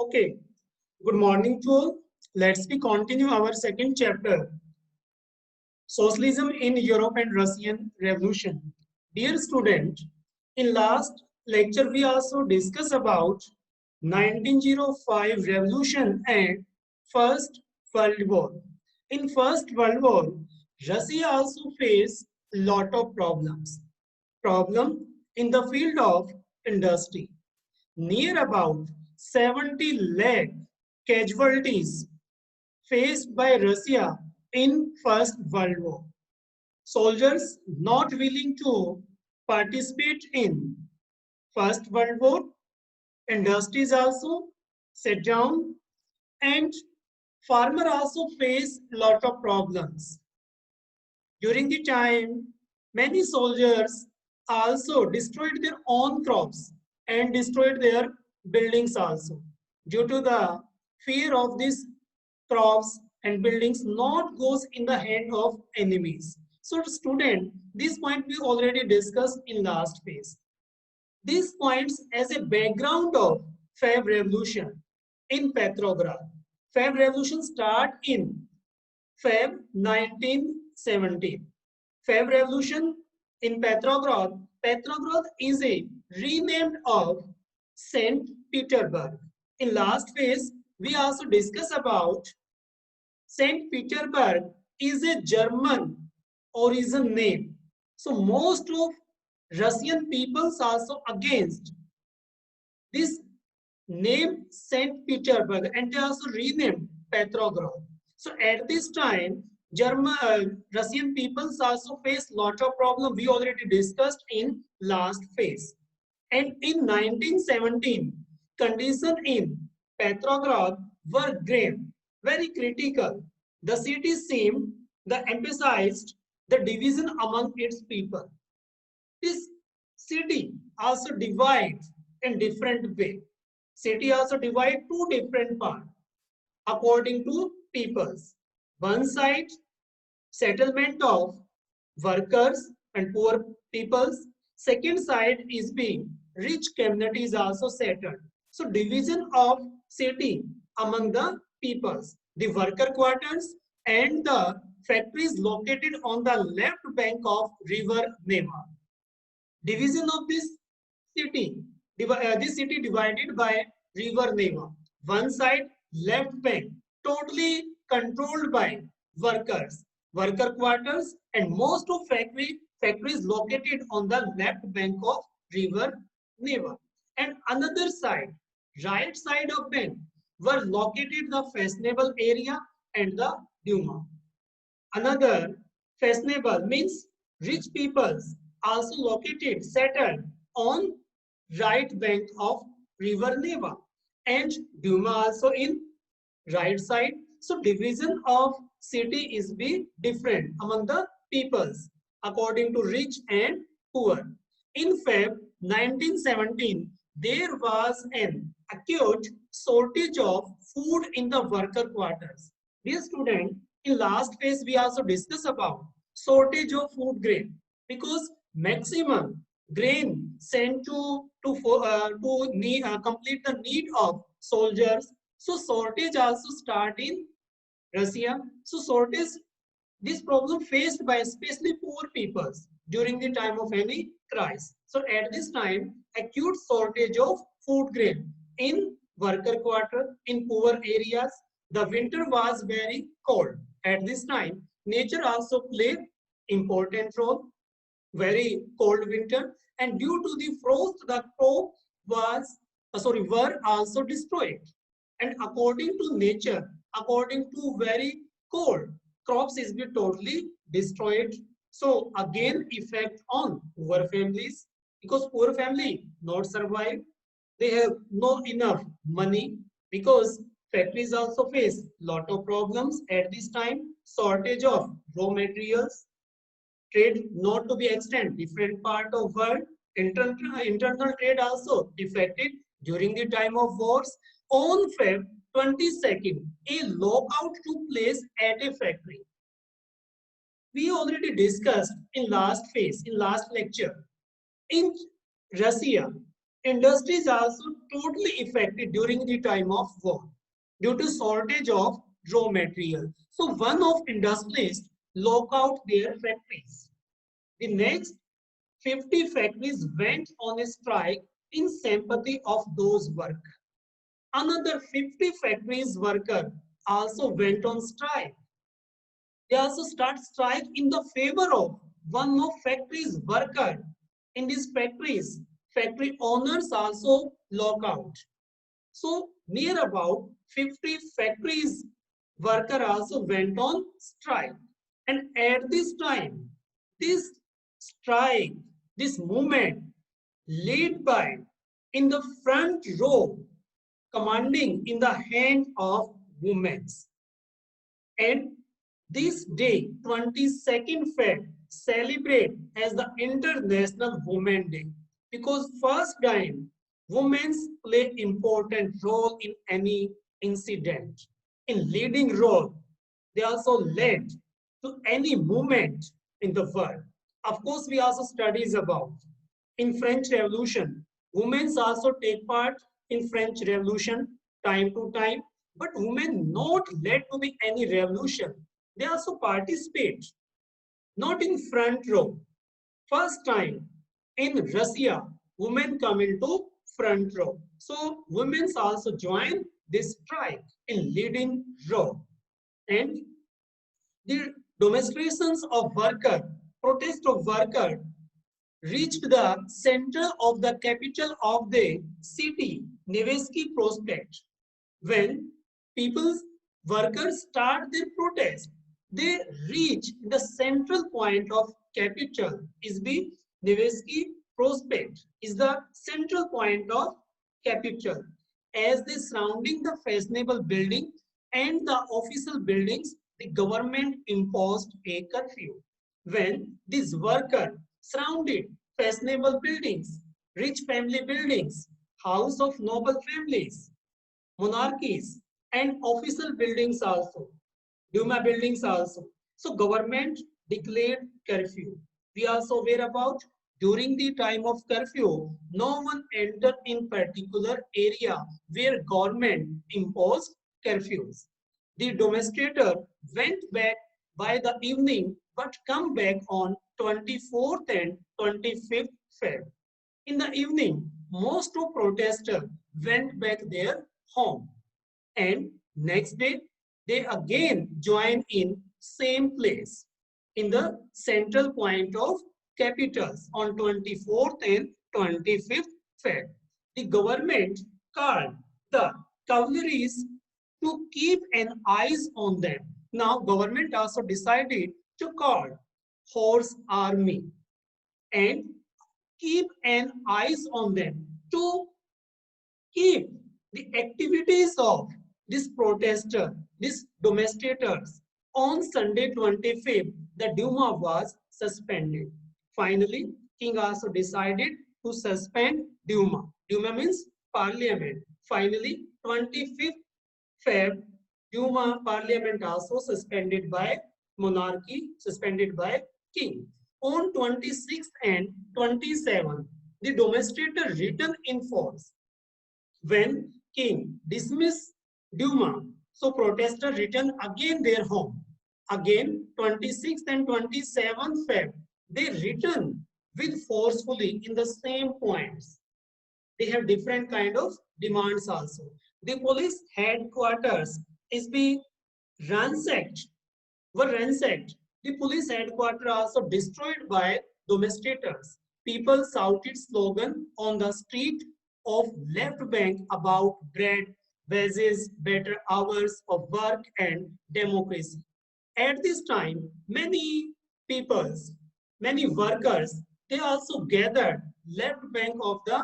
Okay, good morning to all. Let's be continue our second chapter, Socialism in Europe and Russian Revolution. Dear student, in last lecture we also discussed about 1905 revolution and First World War. In First World War, Russia also faced lot of problems. Problem in the field of industry. Near about 70 lakh casualties faced by Russia in First World War. Soldiers not willing to participate in First World War, industries also set down, and farmer also face lot of problems. During the time, many soldiers also destroyed their own crops and destroyed their buildings also. Due to the fear of these crops and buildings not goes in the hand of enemies. So student, this point we already discussed in last phase. These points as a background of Feb Revolution in Petrograd. Feb Revolution start in Feb 1917. Feb Revolution in Petrograd. Petrograd is a renamed of Saint Petersburg. In last phase, we also discuss about Saint Petersburg is a German origin name. So most of Russian peoples also against this name Saint Petersburg and they also renamed Petrograd. So at this time, Russian peoples also face lot of problem we already discussed in last phase. And in 1917, condition in Petrograd were grave, very critical. The city seemed the emphasized the division among its people. This city also divides in different way. City also divide two different parts according to peoples. One side settlement of workers and poor peoples. Second side is being rich communities also settled. So division of city among the peoples. The worker quarters and the factories located on the left bank of river Neva. Division of this city divided by river Neva. One side left bank totally controlled by workers, worker quarters, and most of factories located on the left bank of river Neva. And another side, right side of bank, were located the fashionable area and the Duma. Another fashionable means rich peoples also located settled on right bank of river Neva and Duma also in right side. So division of city is be different among the peoples according to rich and poor. In Feb 1917, there was an acute shortage of food in the worker quarters. Dear student, in last phase we also discussed about shortage of food grain because maximum grain sent to complete the need of soldiers. So shortage also start in Russia. So shortage, this problem faced by especially poor peoples during the time of any crisis. So at this time, acute shortage of food grain in worker quarter in poor areas. The winter was very cold. At this time, nature also played important role. Very cold winter, and due to the frost, the crop were also destroyed. And according to nature, according to very cold, crops is be totally destroyed. So again effect on poor families because poor family not survive. They have no enough money because factories also face lot of problems at this time. Shortage of raw materials, trade not to be extended different part of world. Internal trade also affected during the time of wars. On Feb 22nd, a lockout took place at a factory. We already discussed in last phase, in last lecture. In Russia, Industry is also totally affected during the time of war due to shortage of raw material. So one of industries lock out their factories. The next 50 factories went on a strike in sympathy of those workers. Another 50 factories worker also went on strike. They also start strike in the favor of one of factories worker. In these factories, factory owners also lock out. So near about 50 factories worker also went on strike. And at this time, this strike, this movement led by in the front row, commanding in the hand of women. And this day, 22nd Feb, celebrate as the International Women Day because first time women play important role in any incident. In leading role, they also led to any movement in the world. Of course, we also studies about in French Revolution. Women also take part in French Revolution time to time, but women not led to be any revolution. They also participate, not in front row. First time in Russia, women come into front row. So women also join this strike in leading row. And the demonstrations of worker, protest of worker reached the center of the capital of the city, Nevsky Prospect. When people, workers start their protest, they reach the central point of capital is the Nevsky Prospect, is the central point of capital. As they surrounding the fashionable building and the official buildings, the government imposed a curfew. When these workers surrounded fashionable buildings, rich family buildings, house of noble families, monarchies, and official buildings also, Duma buildings also. So government declared curfew. We also aware about during the time of curfew, no one entered in particular area where government imposed curfews. The demonstrator went back by the evening but come back on 24th and 25th Feb. In the evening, most of protesters went back their home. And next day, they again join in same place in the central point of capitals on 24th and 25th Feb. The government called the cavalries to keep an eyes on them. Now government also decided to call horse army and keep an eyes on them to keep the activities of this protester, these demonstrators. On Sunday 25th, the Duma was suspended. Finally, King also decided to suspend Duma. Duma means parliament. Finally, 25th Feb, Duma parliament also suspended by monarchy, suspended by king. On 26th and 27th, the demonstrator returned in force. When king dismissed Duma, so protesters returned again their home. Again, 26th and 27th Feb, they return with forcefully in the same points. They have different kind of demands also. The police headquarters is being ransacked, were ransacked. The police headquarters also destroyed by demonstrators. People shouted slogan on the street of left bank about bread, wages, better hours of work and democracy. At this time, many peoples, many workers, they also gathered left bank of the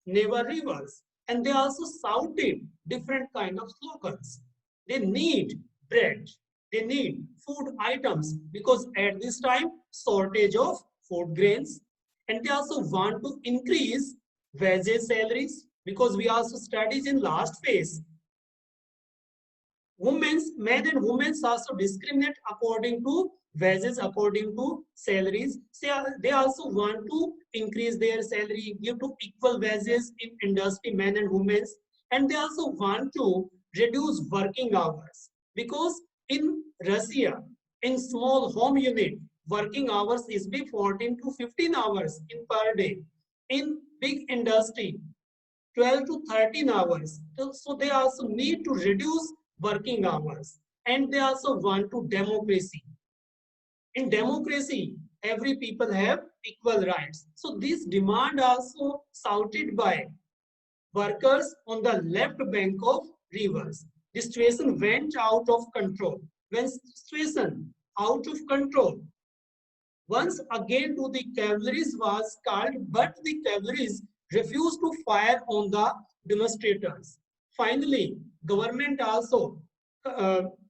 Neva rivers and they also shouted different kind of slogans. They need bread, they need food items because at this time shortage of food grains, and they also want to increase wages salaries because we also studied in last phase Men and women also discriminate according to wages, according to salaries. They also want to increase their salary, give to equal wages in industry, men and women. And they also want to reduce working hours because in Russia, in small home unit, working hours is be 14 to 15 hours in per day. In big industry, 12 to 13 hours. So they also need to reduce working hours, and they also want to democracy. In democracy, every people have equal rights. So this demand also shouted by workers on the left bank of rivers. The situation went out of control. When situation out of control, once again to the cavalries was called, but the cavalries refused to fire on the demonstrators. Finally, government also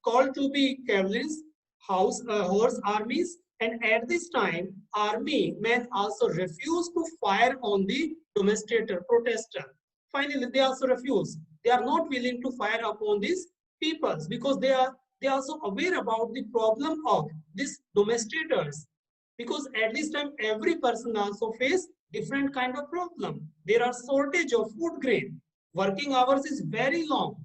called to the cavalries horse armies, and at this time, army men also refused to fire on the demonstrator protester. Finally, they also refuse. They are not willing to fire upon these peoples because they are also aware about the problem of these demonstrators, because at this time every person also face different kind of problem. There are shortage of food grain, working hours is very long.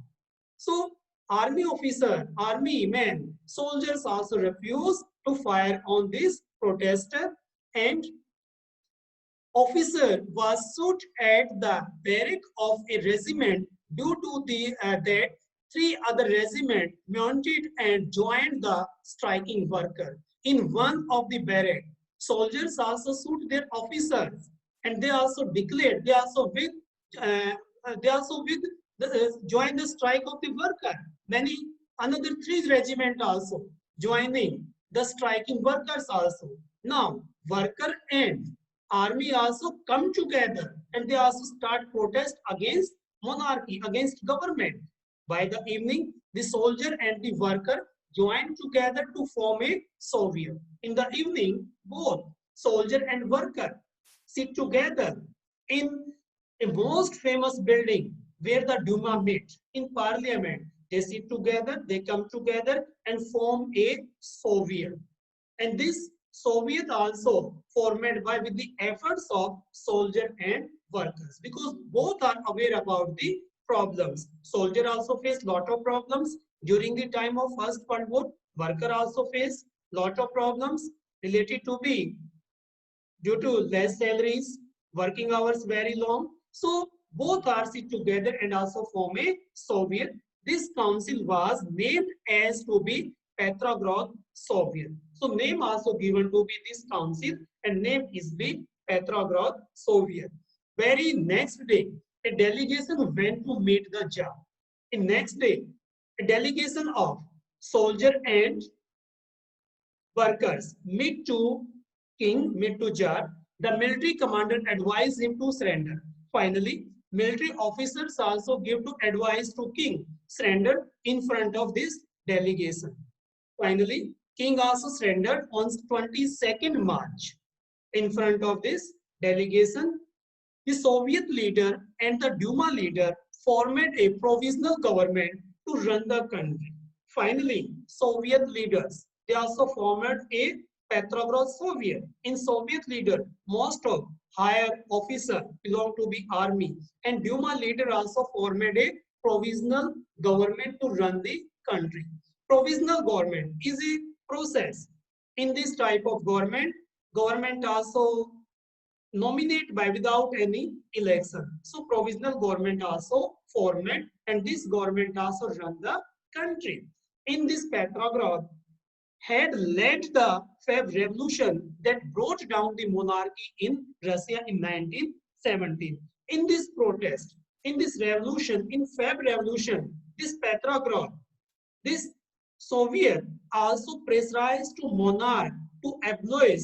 So army officer, army men, soldiers also refuse to fire on this protester, and officer was shot at the barrack of a regiment due to that three other regiments mounted and joined the striking worker. In one of the barrack, soldiers also shoot their officers, and they also declared uh, they also with join the strike of the worker. Many another three regiment also joining the striking workers also. Now worker and army also come together, and they also start protest against monarchy, against government. By the evening, the soldier and the worker joined together to form a Soviet. In the evening, both soldier and worker sit together in a most famous building where the Duma meet in parliament. They sit together, they come together and form a Soviet. And this Soviet also formed by with the efforts of soldier and workers, because both are aware about the problems. Soldier also faced lot of problems during the time of First World War. Worker also faced lot of problems related to be due to less salaries, working hours very long. So both are sit together and also form a Soviet. This council was named as to be Petrograd Soviet. So name also given to be this council, and name is the Petrograd Soviet. Very next day, a delegation went to meet the Tsar. In next day, a delegation of soldier and workers meet to meet to Tsar. The military commander advised him to surrender. Finally, military officers also give to advice to king surrender in front of this delegation. Finally, king also surrendered on 22nd March in front of this delegation. The Soviet leader and the Duma leader formed a provisional government to run the country. Finally, Soviet leaders, they also formed a Petrograd Soviet. In Soviet leader, most of higher officer belong to the army, and Duma leader also formed a provisional government to run the country. Provisional government is a process. In this type of government also nominate by without any election. So provisional government also formed, and this government also run the country. In this Petrograd had led the Feb Revolution that brought down the monarchy in Russia in 1917. In this protest, in this revolution, in Feb Revolution, this Petrograd, this Soviet also pressurized to monarch to abolish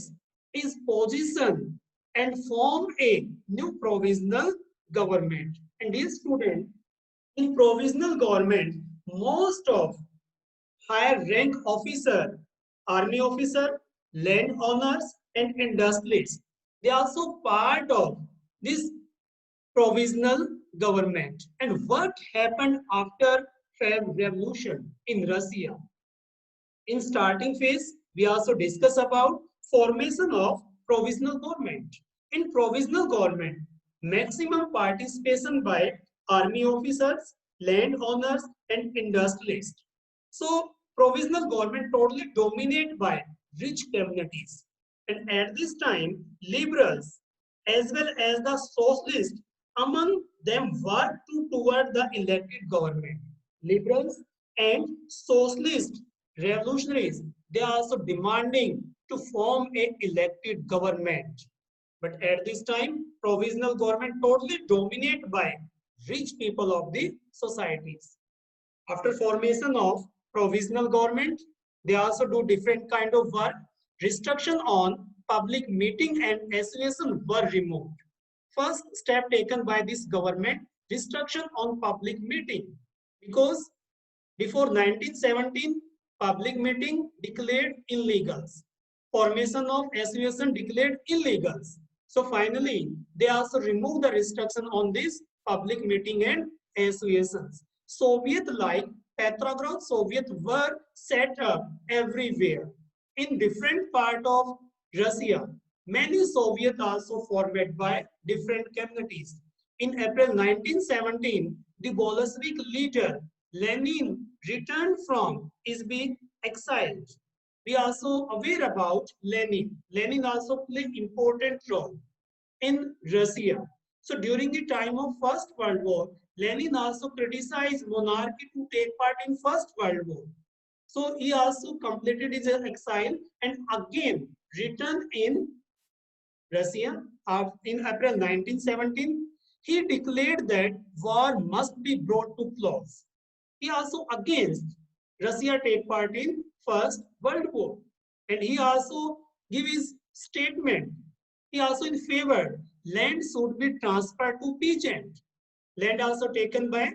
his position and form a new provisional government. And dear student, in provisional government, most of higher rank officer, army officer, land owners, and industrialists, they are also part of this provisional government. And what happened after Feb revolution in Russia. In starting phase, we also discuss about formation of provisional government. In provisional government, maximum participation by army officers, landowners, and industrialists. So, provisional government totally dominated by rich communities. And at this time, liberals as well as the socialists among them worked toward the elected government. Liberals and socialists revolutionaries, they are also demanding to form a elected government. But at this time, provisional government totally dominated by rich people of the societies. After formation of provisional government, they also do different kind of work. Restriction on public meeting and association were removed. First step taken by this government, restriction on public meeting, because before 1917, public meeting declared illegal. Formation of association declared illegal. So finally, they also removed the restriction on this public meeting and associations. Soviet-like Petrograd Soviet were set up everywhere in different part of Russia. Many Soviets also formed by different communities. In April 1917, the Bolshevik leader Lenin returned from is being exiled. We are also aware about Lenin. Lenin also played important role in Russia. So during the time of First World War, Lenin also criticized monarchy to take part in First World War. So he also completed his exile and again returned in Russia in April 1917. He declared that war must be brought to close. He also against Russia take part in First World War. And he also give his statement. He also in favor land should be transferred to peasant. Land also taken by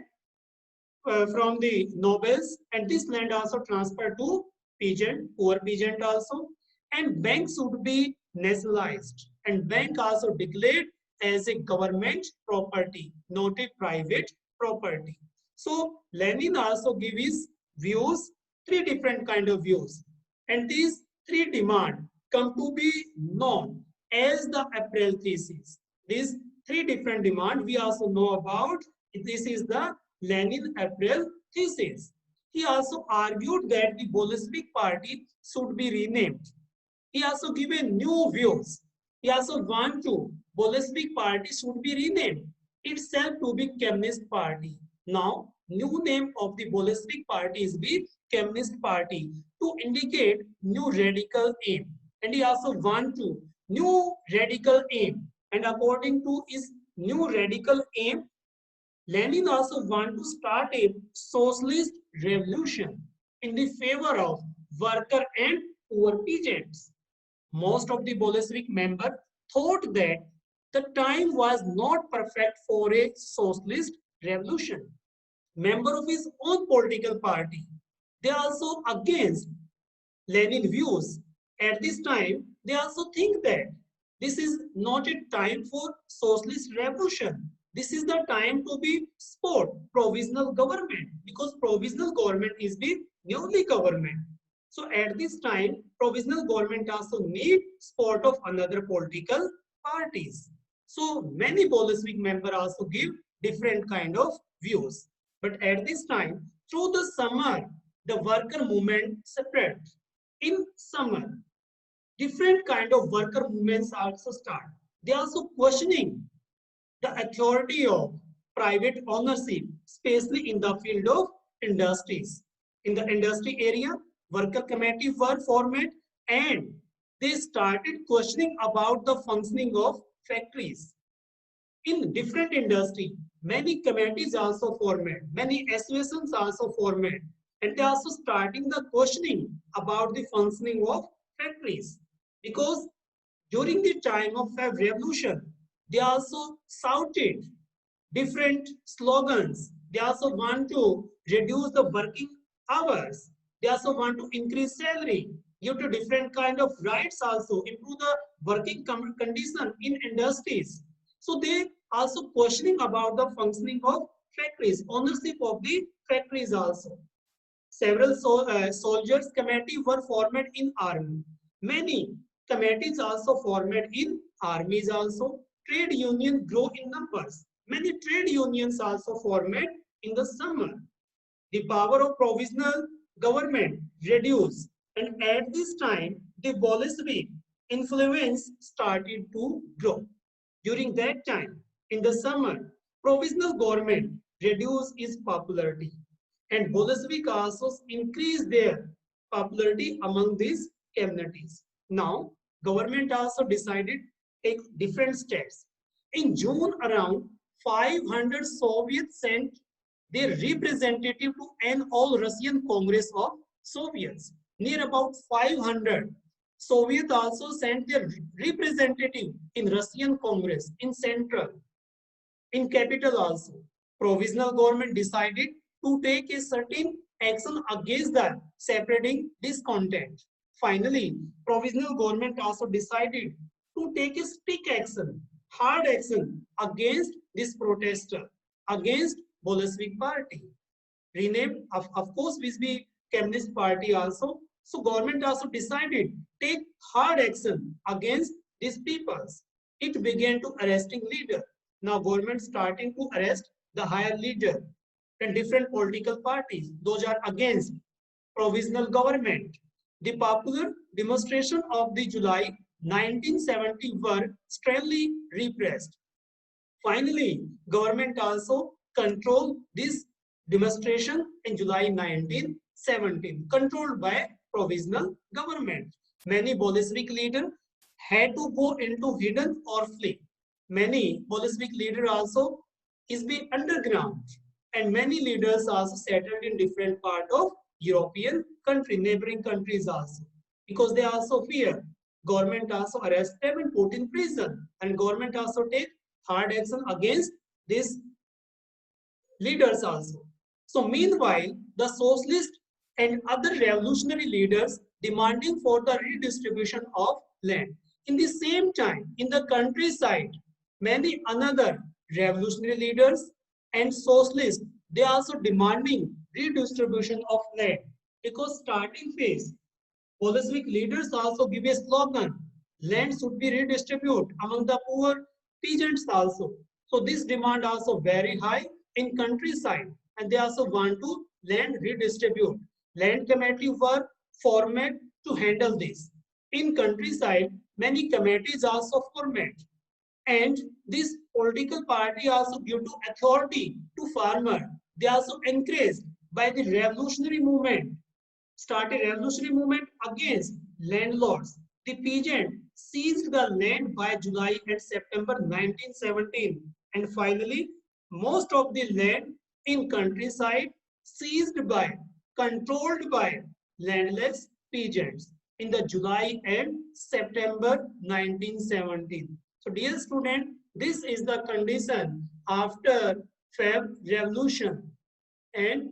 from the nobles, and this land also transferred to peasant, poor peasant also. And bank should be nationalized. And bank also declared as a government property, not a private property. So Lenin also give his views, three different kind of views. And these three demands come to be known as the April thesis. These three different demands we also know about. This is the Lenin April thesis. He also argued that the Bolshevik party should be renamed. He also given new views. He also want to Bolshevik party should be renamed itself to be Communist Party. Now, new name of the Bolshevik party is the Communist Party to indicate new radical aim. And he also want to new radical aim. And according to his new radical aim, Lenin also want to start a socialist revolution in the favor of worker and poor peasants. Most of the Bolshevik members thought that the time was not perfect for a socialist revolution. Member of his own political party, they are also against Lenin views. At this time, they also think that this is not a time for socialist revolution. This is the time to be support provisional government, because provisional government is the newly government. So at this time, provisional government also need support of another political parties. So many Bolshevik members also give different kind of views. But at this time, through the summer, the worker movement separate. In summer, different kind of worker movements also start. They are also questioning the authority of private ownership, especially in the field of industries. In the industry area, worker committee were formed and they started questioning about the functioning of factories. In different industry, many committees also formed, many associations also formed, and they also starting the questioning about the functioning of factories. Because during the time of Feb Revolution, they also shouted different slogans. They also want to reduce the working hours. They also want to increase salary due to different kind of rights also, improve the working condition in industries. So they also questioning about the functioning of factories, ownership of the factories also. Several soldiers committee were formed in army. Many committees also formed in armies also. Trade union grow in numbers. Many trade unions also formed in the summer. The power of provisional government reduced, and at this time the Bolshevik influence started to grow. During that time, in the summer, provisional government reduced its popularity, and Bolshevik also increased their popularity among these communities. Now, government also decided to take different steps. In June, around 500 Soviets sent their representative to an all-Russian Congress of Soviets. Near about 500 Soviets also sent their representative in Russian Congress in Central, in capital also. Provisional government decided to take a certain action against the separating discontent. Finally, provisional government also decided to take a strict action, hard action against this protester, against Bolshevik party. Renamed, of course, with the Communist party also. So government also decided take hard action against these peoples. It began to arresting leader. Now government starting to arrest the higher leader and different political parties. Those are against provisional government. The popular demonstration of the July 1970 were strongly repressed. Finally, government also controlled this demonstration in July 1917, controlled by provisional government. Many Bolshevik leaders had to go into hidden or flee. Many Bolshevik leaders also is be underground, and many leaders also settled in different part of European country, neighboring countries also, because they also fear. Government also arrest them and put in prison, and government also take hard action against these leaders also. So meanwhile, the socialist and other revolutionary leaders demanding for the redistribution of land. In the same time, in the countryside, many another revolutionary leaders and socialists, they also demanding redistribution of land, because starting phase, Bolshevik leaders also give a slogan, land should be redistributed among the poor peasants also. So this demand also very high in countryside, and they also want to land redistribute. Land committee were formed to handle this. In countryside, many committees also formed, and this political party also give to authority to farmer. They also encouraged by the revolutionary movement, started a revolutionary movement against landlords. The peasant seized the land by July and September 1917, and finally most of the land in countryside seized by, controlled by landless peasants in the July and September 1917. So dear student, this is the condition after Feb Revolution, and